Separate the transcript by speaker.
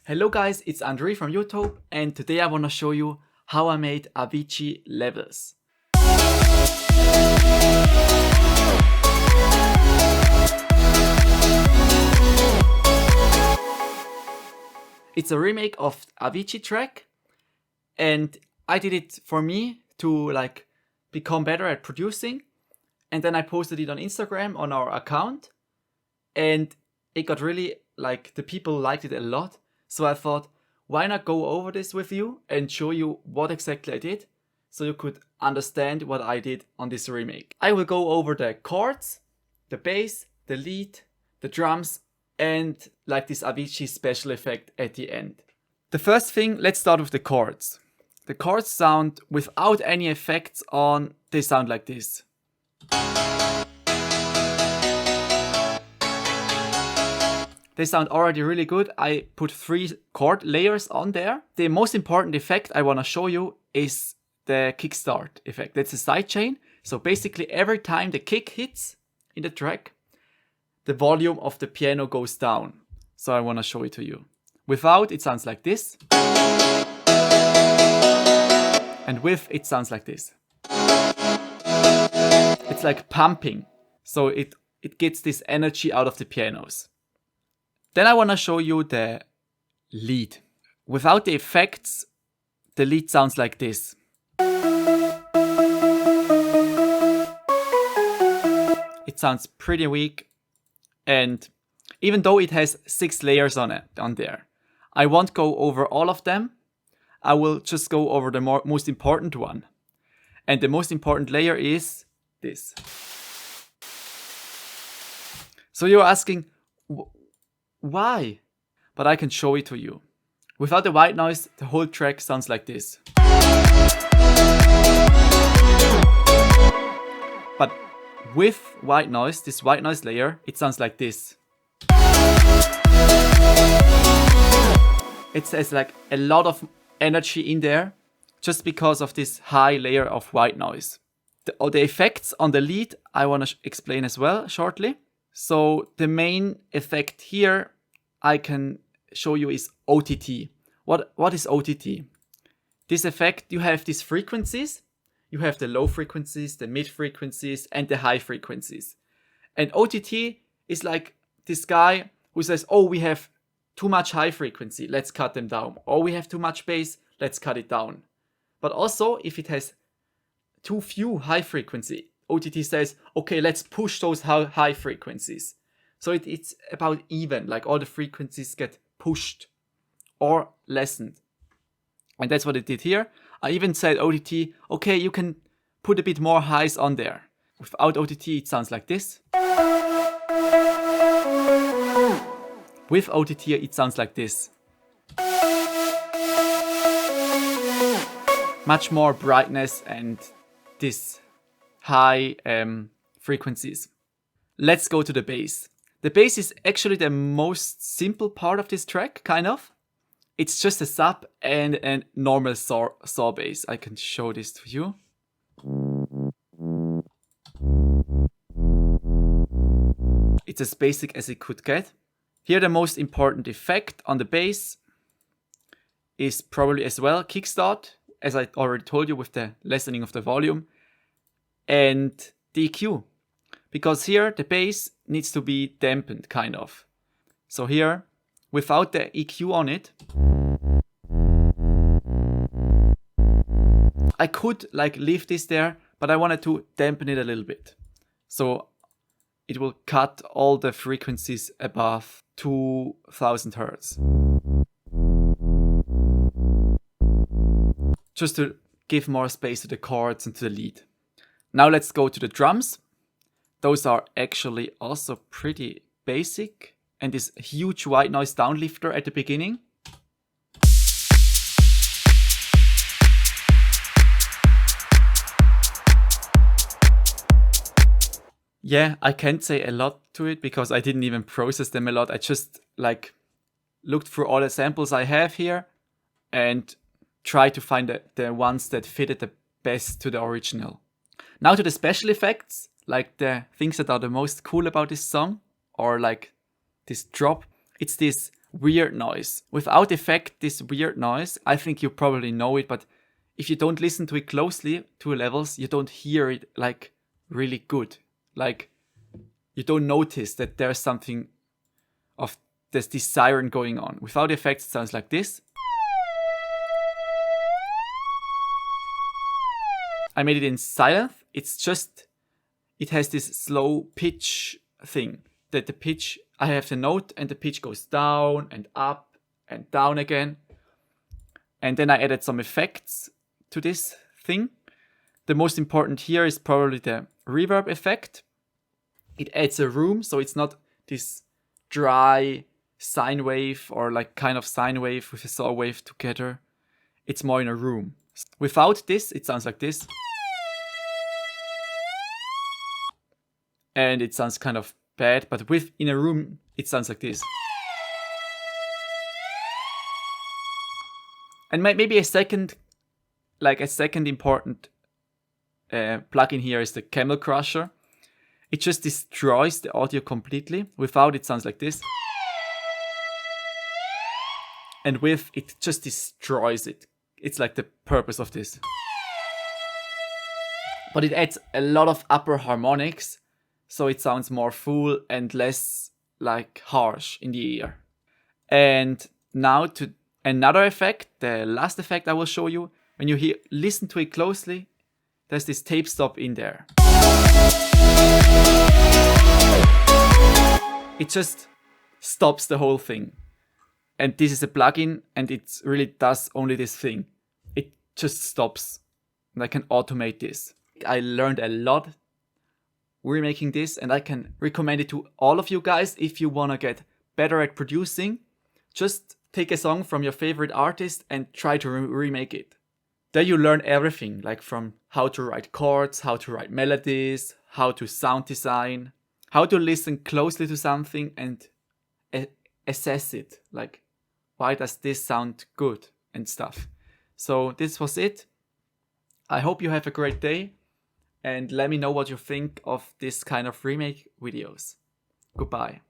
Speaker 1: Hello guys, it's Andri from Utope, and today I want to show you how I made Avicii levels. It's a remake of Avicii track, and I did it for me to become better at producing, and then I posted it on Instagram on our account, and it got really the people liked it a lot. So I thought, why not go over this with you and show you what exactly I did so you could understand what I did on this remake. I will go over the chords, the bass, the lead, the drums, and this Avicii special effect at the end. The first thing, let's start with the chords. The chords sound without any effects on, they sound like this. They sound already really good. I put 3 chord layers on there. The most important effect I want to show you is the kickstart effect. That's a sidechain. So basically every time the kick hits in the track, the volume of the piano goes down. So I want to show it to you. Without, it sounds like this. And with, it sounds like this. It's like pumping. So it gets this energy out of the pianos. Then I want to show you the lead. Without the effects, the lead sounds like this. It sounds pretty weak, and even though it has 6 layers on there, I won't go over all of them. I will just go over the most important one. And the most important layer is this. So you're asking, why? But I can show it to you. Without the white noise, the whole track sounds like this. But with white noise, this white noise layer, it sounds like this. It has a lot of energy in there just because of this high layer of white noise. The effects on the lead I want to explain as well shortly. So the main effect here I can show you is OTT. What is OTT? This effect, you have these frequencies. You have the low frequencies, the mid frequencies, and the high frequencies. And OTT is like this guy who says, oh, we have too much high frequency, let's cut them down. Or we have too much bass, let's cut it down. But also, if it has too few high frequency, OTT says, okay, let's push those high frequencies. So it's about even, all the frequencies get pushed or lessened. And that's what it did here. I even said OTT, okay, you can put a bit more highs on there. Without OTT, it sounds like this. With OTT, it sounds like this. Much more brightness and this high frequencies. Let's go to the bass. The bass is actually the most simple part of this track, kind of. It's just a sub and a normal saw bass. I can show this to you. It's as basic as it could get. Here the most important effect on the bass is probably as well kickstart, as I already told you with the lessening of the volume, and the EQ. Because here the bass needs to be dampened, kind of. So here, without the EQ on it, I could leave this there, but I wanted to dampen it a little bit. So it will cut all the frequencies above 2000 Hertz. Just to give more space to the chords and to the lead. Now let's go to the drums. Those are actually also pretty basic. And this huge white noise downlifter at the beginning. Yeah, I can't say a lot to it because I didn't even process them a lot. I just looked through all the samples I have here and tried to find the ones that fitted the best to the original. Now to the special effects, the things that are the most cool about this song, or this drop. It's this weird noise. Without effect, this weird noise, I think you probably know it, but if you don't listen to it closely, to levels, you don't hear it like really good. Like you don't notice that there's something of this siren going on. Without effects, it sounds like this. I made it in silent. It's just, it has this slow pitch thing. That the pitch, I have the note and the pitch goes down and up and down again. And then I added some effects to this thing. The most important here is probably the reverb effect. It adds a room, so it's not this dry sine wave or like kind of sine wave with a saw wave together. It's more in a room. Without this, it sounds like this. And it sounds kind of bad, but with in a room, it sounds like this. And maybe a second important plugin here is the Camel Crusher. It just destroys the audio completely. Without, it sounds like this. And with, it just destroys it. It's like the purpose of this. But it adds a lot of upper harmonics, so it sounds more full and less like harsh in the ear. And now to another effect, the last effect I will show you. When you listen to it closely, there's this tape stop in there. It just stops the whole thing. And this is a plugin and it really does only this thing. It just stops. And I can automate this. I learned a lot remaking this and I can recommend it to all of you guys if you want to get better at producing. Just take a song from your favorite artist and try to remake it. There you learn everything, like from how to write chords, how to write melodies, how to sound design, how to listen closely to something and assess it. Like, why does this sound good and stuff. So this was it. I hope you have a great day and let me know what you think of this kind of remake videos. Goodbye.